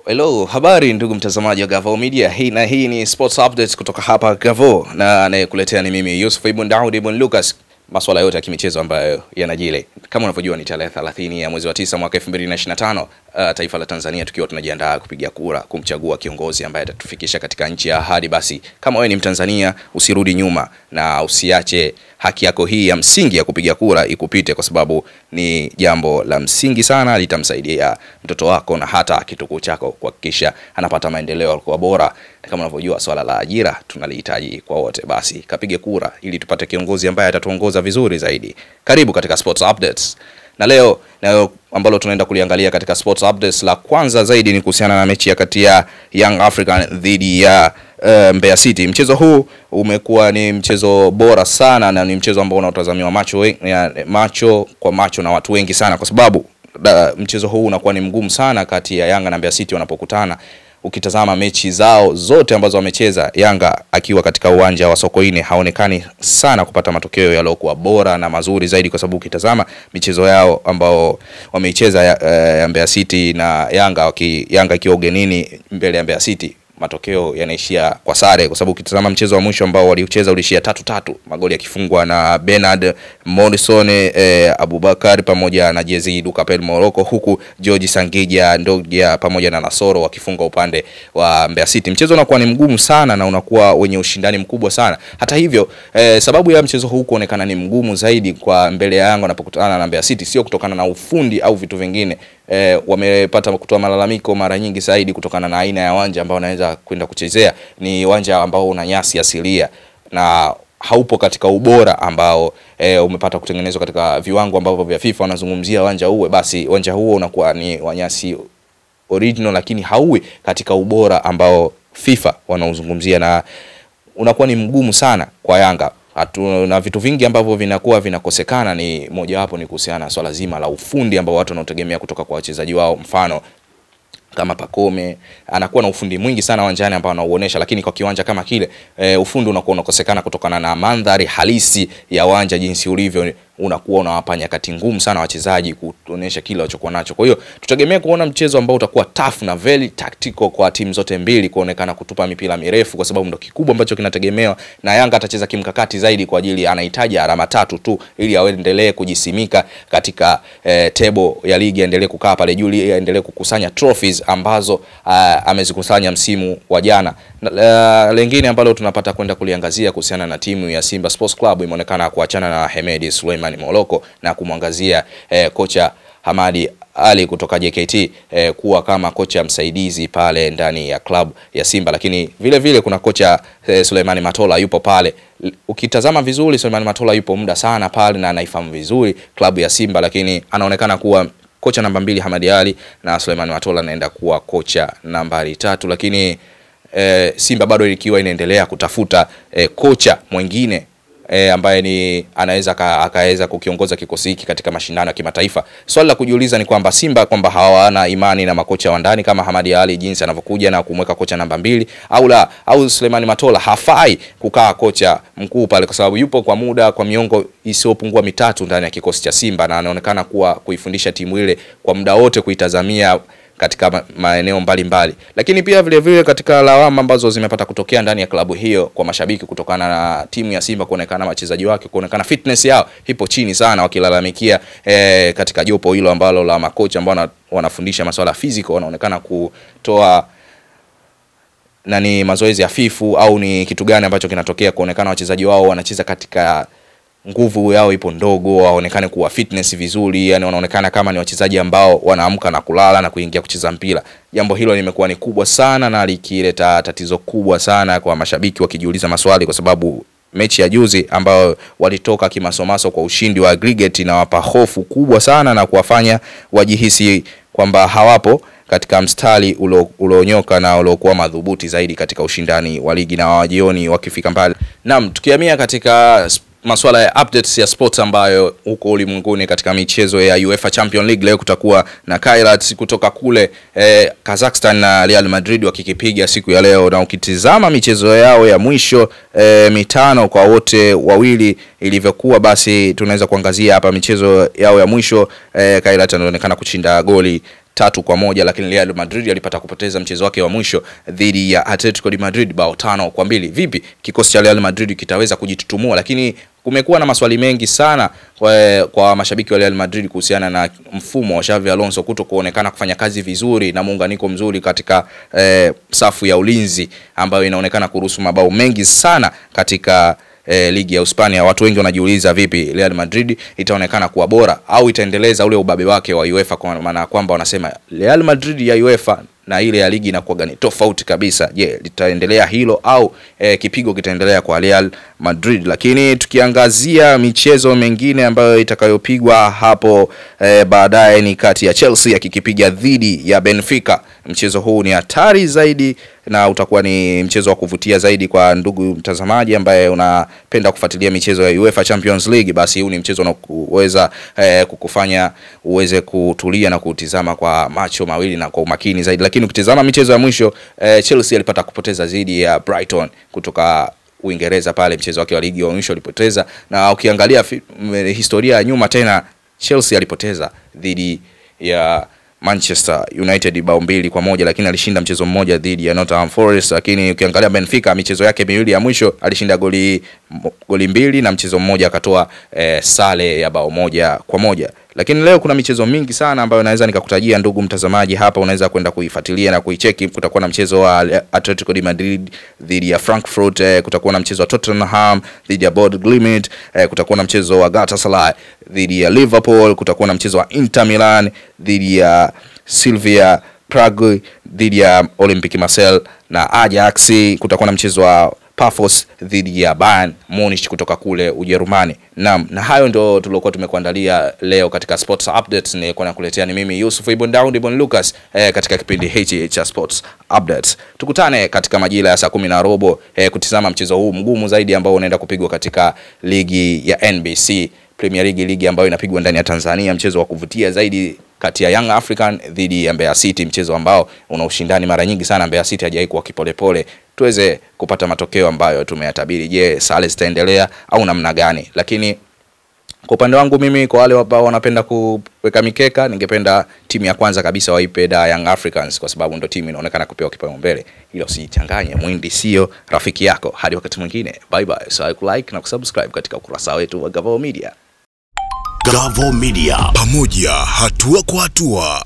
Hello, habari ndugu mtazamaji wa Gavo Media. Hii ni Sports Updates kutoka hapa Gavo, na anayekuletea ni mimi Yusuf Ibn Daud Ibn Lucas. Masuala yote ya kimichezo ambayo yanajile. Kama unavyojua ni tarehe 30 ya mwezi wa 9 mwaka 2025, taifa la Tanzania tukiwa tunajiandaa kupiga kura kumchagua kiongozi ambaye atatufikisha katika nchi ya ahadi. Basi kama wewe ni Mtanzania, usirudi nyuma na usiache haki yako hii ya msingi ya kupiga kura ikupite, kwa sababu ni jambo la msingi sana, litamsaidia mtoto wako na hata kitukuu chako kuhakikisha anapata maendeleo kwa bora. Kama unavyojua swala la ajira tunalihitaji kwa wote, basi kapige kura ili tupate kiongozi ambaye atatuongoza vizuri zaidi. Karibu katika Sports Updates. Na leo ambalo tunaenda kuliangalia katika Sports Updates, la kwanza zaidi ni kuhusiana na mechi ya kati ya Young African dhidi ya Mbeya City. Mchezo huu umekuwa ni mchezo bora sana na ni mchezo ambao unatazamiwa macho kwa macho na watu wengi sana, kwa sababu mchezo huu unakuwa ni mgumu sana kati ya Yanga na Mbeya City wanapokutana. Ukitazama mechi zao zote ambazo wamecheza, Yanga akiwa katika uwanja wa Sokoine haonekani sana kupata matokeo yaliyokuwa bora na mazuri zaidi, kwa sababu ukitazama michezo yao ambao wameicheza ya Mbeya City na Yanga akiwa ugenini mbele ya Mbeya City, matokeo yanaishia kwa sare, kwa sababu ukitazama mchezo wa mwisho ambao waliucheza ulishia 3-3, magoli yakifungwa na Bernard Morrison, Abubakar pamoja na Jezi Dukapel Morocco, huku George Sangija Ndogia pamoja na Nasoro wakifunga upande wa Mbeya City. Mchezo unakuwa ni mgumu sana na unakuwa wenye ushindani mkubwa sana. Hata hivyo, sababu ya mchezo huu kuonekana ni mgumu zaidi kwa mbele ya Yanga wanapokutana na Mbeya City sio kutokana na ufundi au vitu vingine. Wamepata kutoa malalamiko mara nyingi zaidi kutokana na aina ya uwanja ambao wanaweza kwenda kuchezea. Ni uwanja ambao una nyasi asilia na haupo katika ubora ambao umepata kutengenezwa katika viwango ambavyo vya FIFA wanazungumzia uwanja uwe. Basi uwanja huo unakuwa ni wanyasi original, lakini hauwi katika ubora ambao FIFA wanauzungumzia, na unakuwa ni mgumu sana kwa Yanga. Na vitu vingi ambavyo vinakuwa vinakosekana, ni moja wapo ni kuhusiana na swala zima la ufundi ambao watu wanategemea kutoka kwa wachezaji wao. Mfano kama Pacome anakuwa na ufundi mwingi sana uwanjani ambao anauonesha, lakini kwa kiwanja kama kile ufundi unakuwa unakosekana kutokana na mandhari halisi ya uwanja jinsi ulivyo. Unakuwa unawapa nyakati ngumu sana wachezaji kuonesha kile walichokuwa nacho. Kwa hiyo tutegemea kuona mchezo ambao utakuwa tough na very tactical kwa timu zote mbili, kuonekana kutupa mipira mirefu, kwa sababu ndio kikubwa ambacho kinategemewa. Na Yanga atacheza kimkakati zaidi kwa ajili anahitaji alama 3 tu ili aendelee kujisimika katika table ya ligi, aendelee kukaa pale juu, aendelee kukusanya trophies ambazo amezikusanya msimu wa jana. Lengine ambalo tunapata kwenda kuliangazia kuhusiana na timu ya Simba Sports Club, imeonekana kuachana na Hemedi Suleiman Morocco na kumwangazia kocha Hamadi Ali kutoka JKT kuwa kama kocha msaidizi pale ndani ya club ya Simba. Lakini vile vile kuna kocha Suleiman Matola yupo pale. Ukitazama vizuri, Suleiman Matola yupo muda sana pale na anaifahamu vizuri club ya Simba, lakini anaonekana kuwa kocha namba 2 Hamadi Ali, na Suleiman Matola anaenda kuwa kocha nambari 3. Lakini Simba bado ikiwa inaendelea kutafuta kocha mwingine ambaye ni anaweza akaweza kukiongoza kikosi hiki katika mashindano ya kimataifa. Swali la kujiuliza ni kwamba Simba kwamba hawana imani na makocha wa ndani kama Hamadi Ali jinsi anavyokuja na kumweka kocha namba 2, au Suleiman Matola hafai kukaa kocha mkuu pale, kwa sababu yupo kwa muda, kwa miongo isiyopungua 3 ndani ya kikosi cha Simba, na anaonekana kuifundisha timu ile kwa muda wote, kuitazamia katika maeneo mbalimbali. Lakini pia vile vile katika lawama ambazo zimepata kutokea ndani ya klabu hiyo kwa mashabiki kutokana na timu ya Simba kuonekana wachezaji wake kuonekana fitness yao ipo chini sana, wakilalamikia katika jopo hilo ambalo la makocha ambao wanafundisha masuala physical wanaonekana kutoa mazoezi hafifu, au ni kitu gani ambacho kinatokea kuonekana wachezaji wao wanacheza katika nguvu yao ipo ndogo, waonekane kuwa fitness vizuri, yani wanaonekana kama ni wachezaji ambao wanaamka na kulala na kuingia kucheza mpira. Jambo hilo limekuwa ni kubwa sana na likileta tatizo kubwa sana kwa mashabiki wakijiuliza maswali, kwa sababu mechi ya juzi ambao walitoka kimasomaso kwa ushindi wa aggregate na wapa hofu kubwa sana na kuwafanya wajihisi kwamba hawapo katika mstari ulionyoka na uliokuwa madhubuti zaidi katika ushindani wa ligi, na wajioni wakifika mbali. Naam, tukihamia katika masuala ya updates ya sports ambayo huko ulimwenguni katika michezo ya UEFA Champions League, leo kutakuwa na Kairat kutoka kule Kazakhstan na Real Madrid wakikipiga siku ya leo. Na ukitizama michezo yao ya mwisho 5 kwa wote wawili ilivyokuwa, basi tunaweza kuangazia hapa michezo yao ya mwisho. Kairat anaonekana kushinda goli 3-1, lakini Real Madrid alipata kupoteza mchezo wake wa mwisho dhidi ya Atletico de Madrid bao 5-2. Vipi kikosi cha Real Madrid kitaweza kujitutumua? Lakini kumekuwa na maswali mengi sana kwa mashabiki wa Real Madrid kuhusiana na mfumo wa Xavi Alonso kutokuonekana kufanya kazi vizuri na muunganiko mzuri katika safu ya ulinzi ambayo inaonekana kuruhusu mabao mengi sana katika ligi ya Hispania. Watu wengi wanajiuliza vipi Real Madrid itaonekana kuwa bora au itaendeleza ule ubabe wake wa UEFA, kwa maana kwamba wanasema Real Madrid ya UEFA na ile ya ligi inakuwa gani tofauti kabisa. Je, litaendelea hilo au kipigo kitaendelea kwa Real Madrid? Lakini tukiangazia michezo mengine ambayo itakayopigwa hapo baadaye ni kati ya Chelsea akikipiga dhidi ya Benfica. Mchezo huu ni hatari zaidi na utakuwa ni mchezo wa kuvutia zaidi kwa ndugu mtazamaji ambaye unapenda kufuatilia michezo ya UEFA Champions League. Basi huu ni mchezo unaoweza kukufanya uweze kutulia na kutizama kwa macho mawili na kwa umakini zaidi. Lakini ukitazama michezo ya mwisho, Chelsea alipata kupoteza dhidi ya Brighton kutoka Uingereza pale, mchezo wake wa ligi wa mwisho alipoteza. Na ukiangalia historia ya nyuma tena, Chelsea alipoteza dhidi ya Manchester United bao 2-1, lakini alishinda mchezo mmoja dhidi ya Nottingham Forest. Lakini ukiangalia Benfica michezo yake miwili ya mwisho alishinda goli 2 na mchezo mmoja akatoa sare ya bao 1-1. Lakini leo kuna michezo mingi sana ambayo naweza nikakutajia ndugu mtazamaji hapa, unaweza kwenda kuifuatilia na kuicheki. Kutakuwa na mchezo wa Atletico de Madrid dhidi ya Frankfurt, kutakuwa na mchezo wa Tottenham dhidi ya Bournemouth, kutakuwa na mchezo wa Galatasaray dhidi ya Liverpool, kutakuwa na mchezo wa Inter Milan dhidi ya Slavia Prague dhidi ya Olympique Marseille na Ajax, kutakuwa na mchezo wa Pafos dhidi ya Bayern Munich kutoka kule Ujerumani. Na hayo ndio tulikuwa tumekuandalia leo katika Sports Updates. Nilikuwa nakuletea ni mimi Yusuf Ibn Daud Ibn Lucas katika kipindi hichi cha Sports Updates. Tukutane katika majira ya saa 10:15 kutizama mchezo huu mgumu zaidi ambao unaenda kupigwa katika ligi ya NBC Premier League, ligi ambayo inapigwa ndani ya Tanzania, mchezo wa kuvutia zaidi kati ya Young African dhidi ya Mbeya City, mchezo ambao una ushindani mara nyingi sana. Mbeya City hajawahi kuwa kipolepole. Tuweze kupata matokeo ambayo tumeyatabiri. Je, sare zitaendelea au namna gani? Lakini kwa upande wangu mimi, kwa wale ambao wanapenda kuweka mikeka, ningependa timu ya kwanza kabisa waipe Young Africans, kwa sababu ndio timu inaonekana kupewa kipaumbele. Hilo usichanganye, mwindi sio rafiki yako. Hadi wakati mwingine, bye bye. Usahau kulike na kusubscribe katika ukurasa wetu wa Gavoo Media. Gavoo Media, pamoja hatua kwa hatua.